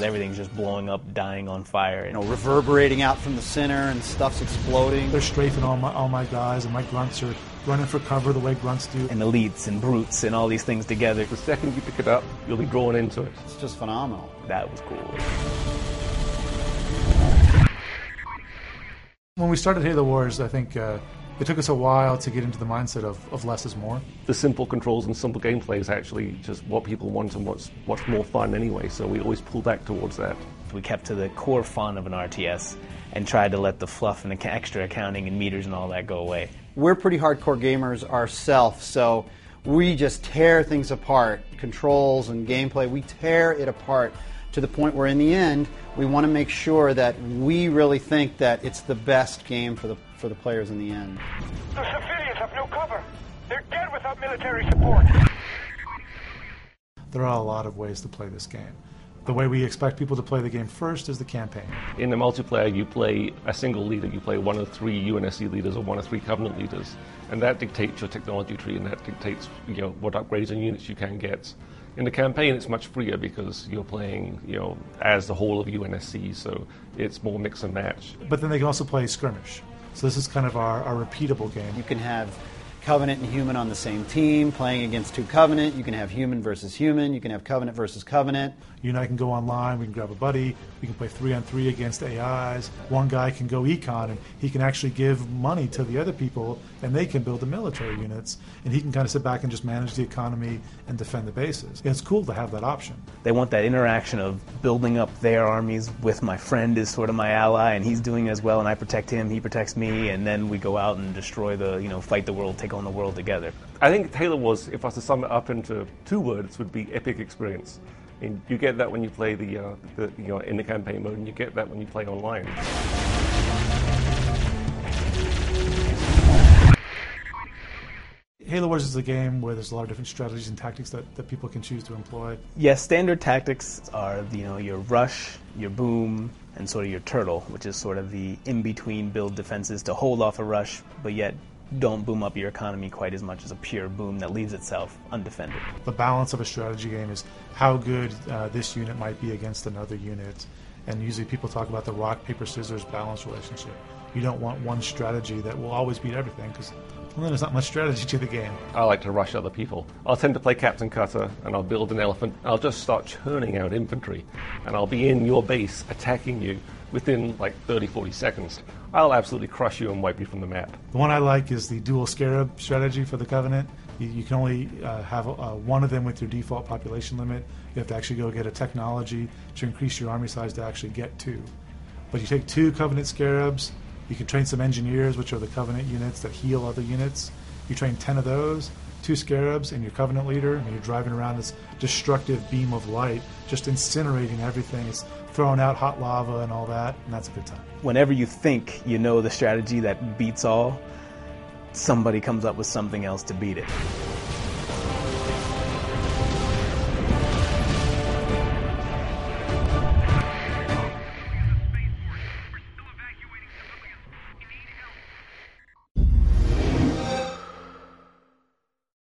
because everything's just blowing up, dying on fire. You know, reverberating out from the center and stuff's exploding. They're strafing all my guys, and my grunts are running for cover the way grunts do. And elites and brutes and all these things together. The second you pick it up, you'll be drawn into it. It's just phenomenal. That was cool. When we started Halo Wars, I think it took us a while to get into the mindset of less is more. The simple controls and simple gameplay is actually just what people want and what's more fun anyway, so we always pull back towards that. We kept to the core fun of an RTS and tried to let the fluff and the extra accounting and meters and all that go away. We're pretty hardcore gamers ourselves, so we just tear things apart. Controls and gameplay, we tear it apart to the point where in the end we want to make sure that we really think that it's the best game for the players in the end. The civilians have no cover. They're dead without military support. There are a lot of ways to play this game. The way we expect people to play the game first is the campaign. In the multiplayer, you play a single leader. You play one of 3 UNSC leaders or one of 3 Covenant leaders, and that dictates your technology tree, and that dictates what upgrades and units you can get. In the campaign, it's much freer because you're playing as the whole of UNSC, so it's more mix and match. But then they can also play skirmish. So this is kind of our repeatable game. You can have Covenant and Human on the same team, playing against 2 Covenant. You can have Human versus Human. You can have Covenant versus Covenant. You and I can go online, we can grab a buddy, we can play 3-on-3 against AIs. One guy can go econ, and he can actually give money to the other people, and they can build the military units, and he can kind of sit back and just manage the economy and defend the bases. And it's cool to have that option. They want that interaction of building up their armies with my friend is sort of my ally, and he's doing as well, and I protect him, he protects me, and then we go out and destroy fight the world, take on the world together. I think Halo Wars, if I was to sum it up into 2 words, would be epic experience. And you get that when you play in the campaign mode, and you get that when you play online. Halo Wars is a game where there's a lot of different strategies and tactics that people can choose to employ. Yes, standard tactics are your rush, your boom, and sort of your turtle, which is sort of the in-between build defenses to hold off a rush, but yet don't boom up your economy quite as much as a pure boom that leaves itself undefended. The balance of a strategy game is how good this unit might be against another unit. And usually people talk about the rock, paper, scissors balance relationship. You don't want one strategy that will always beat everything, because then there's not much strategy to the game. I like to rush other people. I'll tend to play Captain Cutter, and I'll build an elephant. I'll just start churning out infantry, and I'll be in your base attacking you within like 30-40 seconds. I'll absolutely crush you and wipe you from the map. The one I like is the dual scarab strategy for the Covenant. You can only have one of them with your default population limit. You have to actually go get a technology to increase your army size to actually get 2. But you take 2 Covenant scarabs, you can train some engineers, which are the Covenant units that heal other units. You train 10 of those, 2 scarabs, and your Covenant leader, and you're driving around this destructive beam of light, just incinerating everything. It's throwing out hot lava and all that, and that's a good time. Whenever you think you know the strategy that beats all, somebody comes up with something else to beat it.